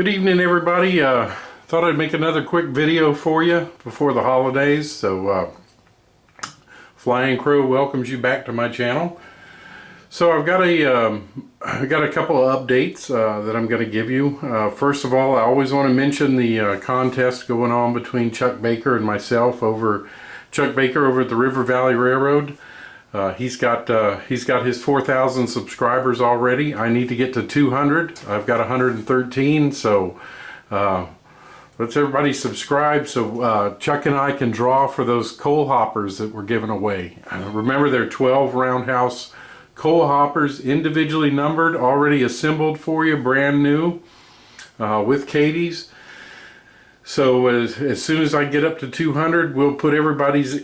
Good evening, everybody. Thought I'd make another quick video for you before the holidays. So Flying Crow welcomes you back to my channel. So I've got a couple of updates that I'm going to give you. First of all, I always want to mention the contest going on between Chuck Baker and myself Chuck Baker over at the River Valley Railroad. He's got his 4,000 subscribers already. I need to get to 200. I've got 113, so let's everybody subscribe so Chuck and I can draw for those coal hoppers that we're giving away. Remember, they're 12 roundhouse coal hoppers, individually numbered, already assembled for you, brand new, with Katie's. So as soon as I get up to 200, we'll put everybody's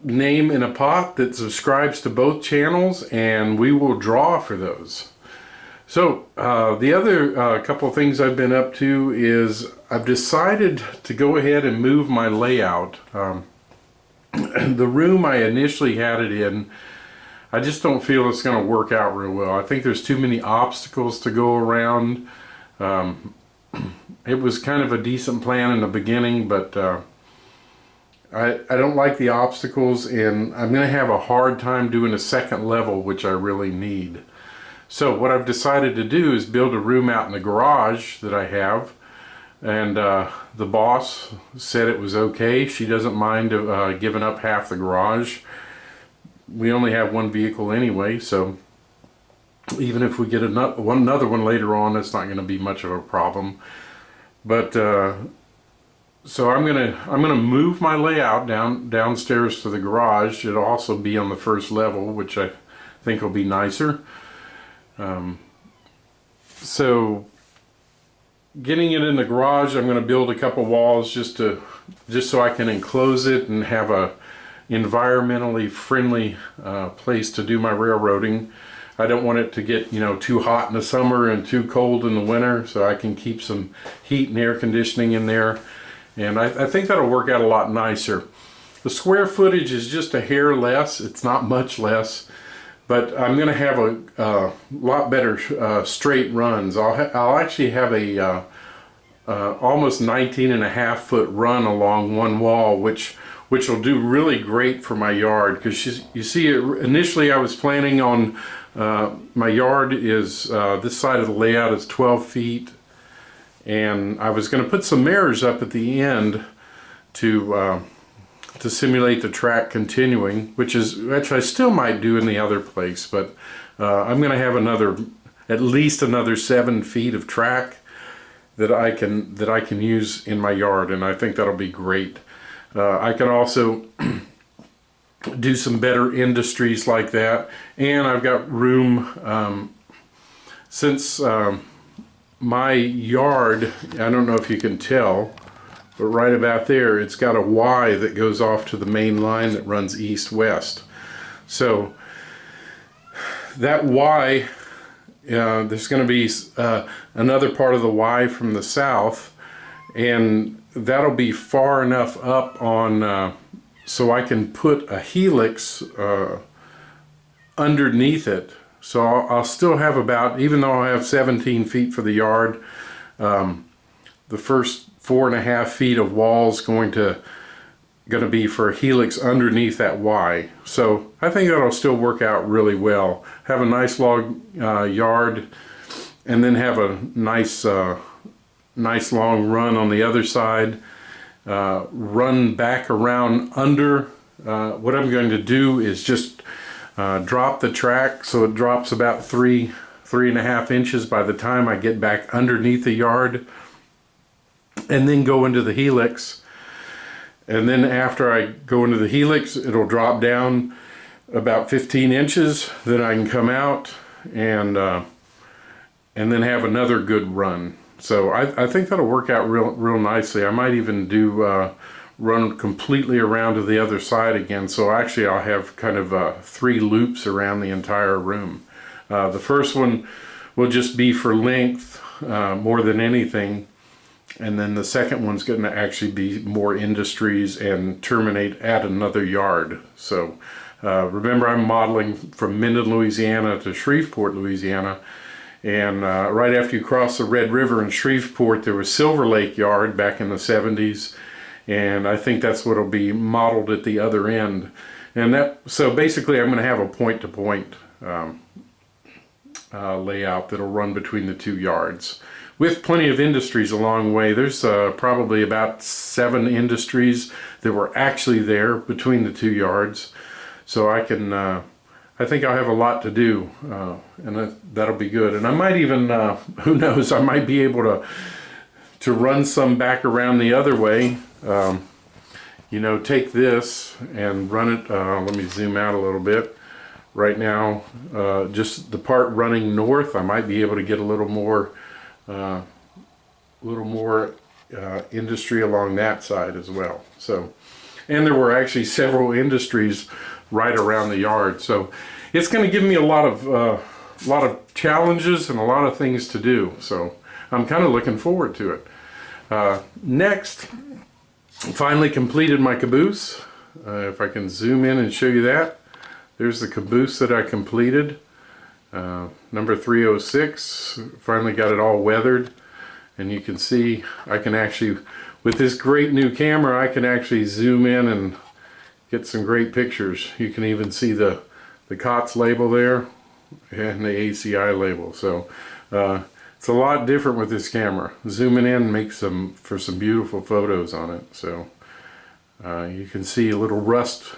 name in a pot that subscribes to both channels, and we will draw for those. So the other couple of things I've been up to is I've decided to go ahead and move my layout. The room I initially had it in, I just don't feel it's going to work out real well. I think there's too many obstacles to go around. It was kind of a decent plan in the beginning, but I don't like the obstacles, and I'm going to have a hard time doing a second level, which I really need. So what I've decided to do is build a room out in the garage that I have, and the boss said it was okay. She doesn't mind giving up half the garage. We only have one vehicle anyway, so even if we get another one later on, it's not going to be much of a problem. But so I'm gonna move my layout downstairs to the garage. It'll also be on the first level, which I think will be nicer. So getting it in the garage, I'm going to build a couple walls just so I can enclose it and have a environmentally friendly place to do my railroading. I don't want it to get, too hot in the summer and too cold in the winter, so I can keep some heat and air conditioning in there. And I think that'll work out a lot nicer. The square footage is just a hair less. It's not much less, but I'm going to have a lot better straight runs. I'll actually have a almost 19.5 foot run along one wall, which will do really great for my yard. Because you see, initially I was planning on my yard is this side of the layout is 12 feet. And I was going to put some mirrors up at the end to simulate the track continuing, which I still might do in the other place, but I'm going to have at least another 7 feet of track that I can use in my yard, and I think that'll be great. I can also do some better industries like that, and I've got room since my yard, I don't know if you can tell, but right about there it's got a Y that goes off to the main line that runs east-west. So that Y, there's going to be another part of the Y from the south, and that'll be far enough up on so I can put a helix underneath it. So I'll still have about, even though I have 17 feet for the yard, the first 4.5 feet of walls going to be for a helix underneath that Y. So I think that'll still work out really well. Have a nice log yard, and then have a nice long run on the other side. Run back around under. What I'm going to do is just drop the track so it drops about 3.5 inches by the time I get back underneath the yard, and then go into the helix. And then after I go into the helix, it'll drop down about 15 inches. Then I can come out and then have another good run. So I think that'll work out real nicely. I might even do run completely around to the other side again. So actually I'll have kind of 3 loops around the entire room. The first one will just be for length more than anything. And then the second one's going to actually be more industries and terminate at another yard. So remember, I'm modeling from Minden, Louisiana to Shreveport, Louisiana. And right after you cross the Red River in Shreveport, there was Silver Lake Yard back in the 70s. And I think that's what will be modeled at the other end. And so basically I'm going to have a point-to-point layout that'll run between the two yards, with plenty of industries along the way. There's probably about 7 industries that were actually there between the 2 yards. So I think I'll have a lot to do, and that'll be good. And I might even, who knows, I might be able to run some back around the other way. You know, take this and run it, let me zoom out a little bit. Right now, just the part running north, I might be able to get a little more industry along that side as well. So, and there were actually several industries right around the yard. So it's going to give me a lot of challenges and a lot of things to do. So I'm kind of looking forward to it. Next, finally completed my caboose. If I can zoom in and show you that. There's the caboose that I completed. Number 306. Finally got it all weathered. And you can see I can actually, with this great new camera, I can actually zoom in and get some great pictures. You can even see the COTS label there and the ACI label. So it's a lot different with this camera. Zooming in makes for some beautiful photos on it. So you can see a little rust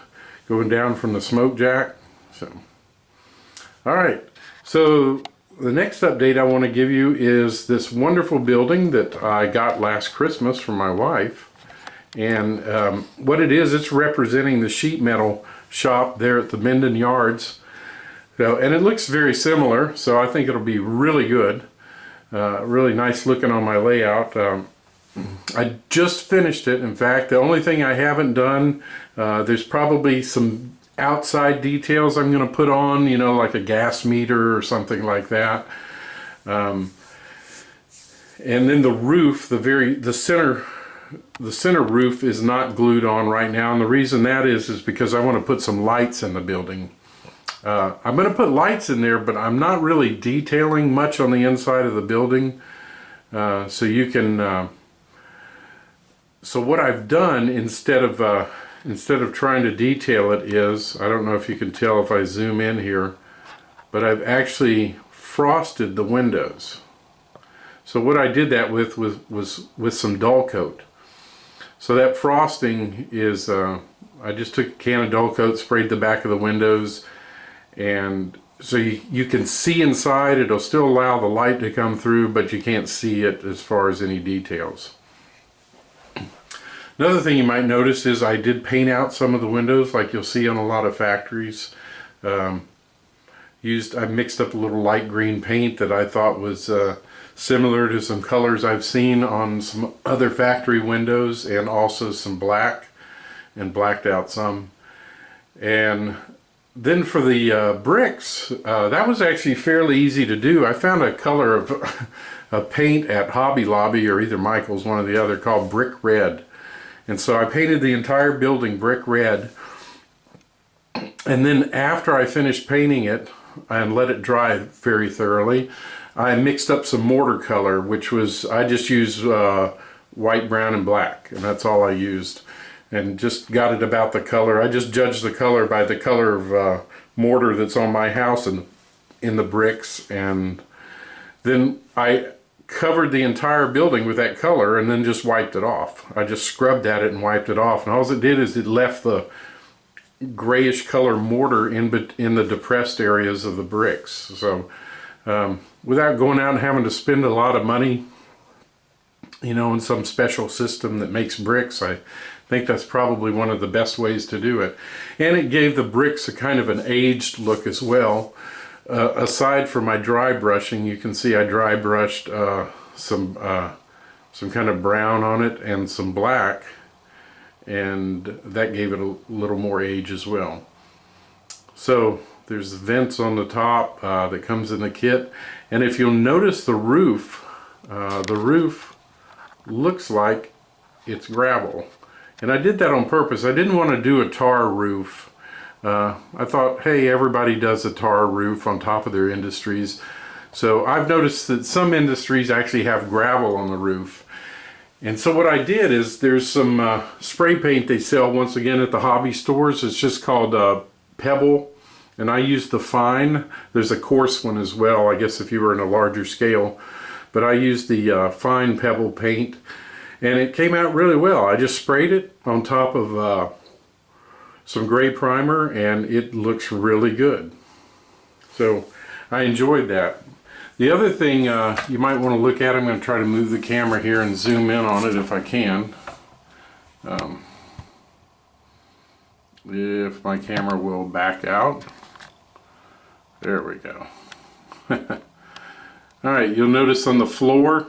going down from the smoke jack. So all right, so the next update I want to give you is this wonderful building that I got last Christmas from my wife. And what it is, it's representing the sheet metal shop there at the Minden Yards. So, and it looks very similar, so I think it'll be really good. Really nice looking on my layout. I just finished it. In fact, the only thing I haven't done, there's probably some outside details I'm going to put on, you know, like a gas meter or something like that. And then the roof, the center roof is not glued on right now, and the reason that is because I want to put some lights in the building. I'm going to put lights in there, but I'm not really detailing much on the inside of the building. So you can. So what I've done instead of trying to detail it is, I don't know if you can tell if I zoom in here, but I've actually frosted the windows. So what I did that with was with some dull coat. So that frosting is, I just took a can of dull coat, sprayed the back of the windows, and so you can see inside. It'll still allow the light to come through, but you can't see it as far as any details. Another thing you might notice is I did paint out some of the windows, like you'll see on a lot of factories. I mixed up a little light green paint that I thought was similar to some colors I've seen on some other factory windows, and also some black, and blacked out some. And then for the bricks, that was actually fairly easy to do. I found a color of paint at Hobby Lobby, or either Michael's, one or the other, called Brick Red. And so I painted the entire building brick red. And then after I finished painting it and let it dry very thoroughly, I mixed up some mortar color, which was, I just used white, brown, and black, and that's all I used. And just got it about the color. I just judged the color by the color of mortar that's on my house and in the bricks. And then I covered the entire building with that color and then just wiped it off. I just scrubbed at it and wiped it off. And all it did is it left the grayish color mortar in the depressed areas of the bricks. So without going out and having to spend a lot of money, you know, in some special system that makes bricks, I think that's probably one of the best ways to do it. And it gave the bricks a kind of an aged look as well. Aside from my dry brushing, you can see I dry brushed some kind of brown on it and some black, and that gave it a little more age as well. So there's vents on the top that comes in the kit, and if you'll notice the roof looks like it's gravel, and I did that on purpose. I didn't want to do a tar roof. I thought, hey, everybody does a tar roof on top of their industries, So I've noticed that some industries actually have gravel on the roof. And so what I did is there's some spray paint they sell once again at the hobby stores. It's just called Pebble. And I used the fine. There's a coarse one as well, I guess if you were in a larger scale. But I used the fine Pebble paint. And it came out really well. I just sprayed it on top of some gray primer and it looks really good. So I enjoyed that. The other thing you might want to look at, I'm going to try to move the camera here and zoom in on it if I can. If my camera will back out. There we go. Alright, you'll notice on the floor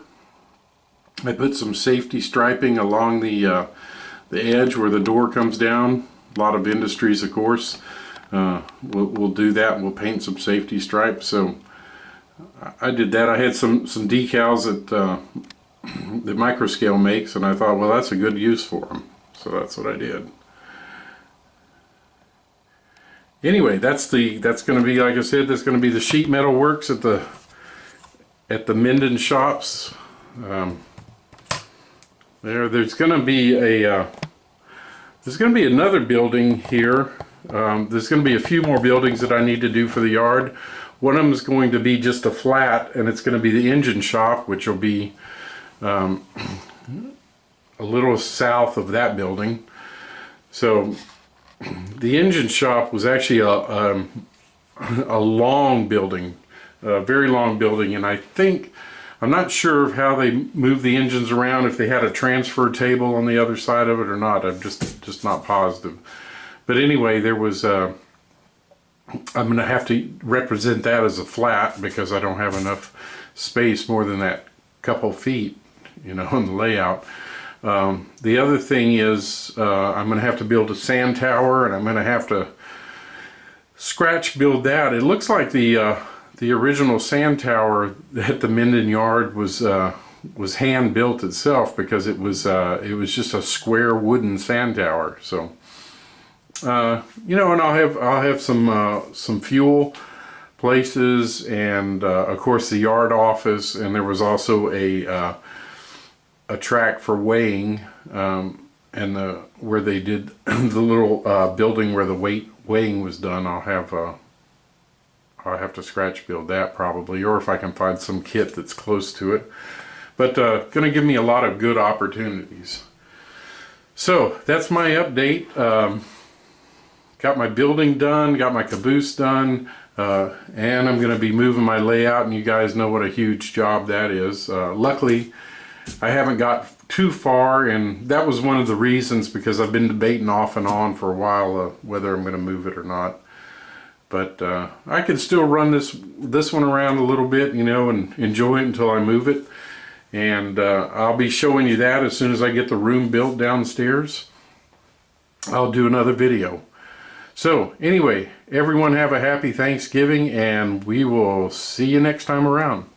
I put some safety striping along the edge where the door comes down. A lot of industries, of course, we'll do that. We'll paint some safety stripes. So I did that. I had some decals that Microscale makes, and I thought, well, that's a good use for them. So that's what I did. Anyway, that's going to be, like I said, that's going to be the sheet metal works at the Minden shops. There's going to be another building here. There's going to be a few more buildings that I need to do for the yard. One of them is going to be just a flat, and it's going to be the engine shop, which will be a little south of that building. So the engine shop was actually a long building, a very long building, and I'm not sure of how they move the engines around, if they had a transfer table on the other side of it or not. I'm just not positive. But anyway, there was I'm going to have to represent that as a flat because I don't have enough space more than that couple feet, you know, in the layout. The other thing is I'm going to have to build a sand tower, and I'm going to have to scratch build that. It looks like the original sand tower at the Minden yard was hand built itself, because it was just a square wooden sand tower. So you know, and I'll have some fuel places, and of course the yard office, and there was also a track for weighing, and where they did the little building where the weighing was done. I'll have to scratch build that probably, or if I can find some kit that's close to it. But gonna give me a lot of good opportunities. So that's my update. Got my building done, got my caboose done, and I'm gonna be moving my layout, and you guys know what a huge job that is. Luckily, I haven't got too far, and that was one of the reasons, because I've been debating off and on for a while whether I'm gonna move it or not. But I can still run this one around a little bit, you know, and enjoy it until I move it. And I'll be showing you that as soon as I get the room built downstairs. I'll do another video. So anyway, everyone have a happy Thanksgiving, and we will see you next time around.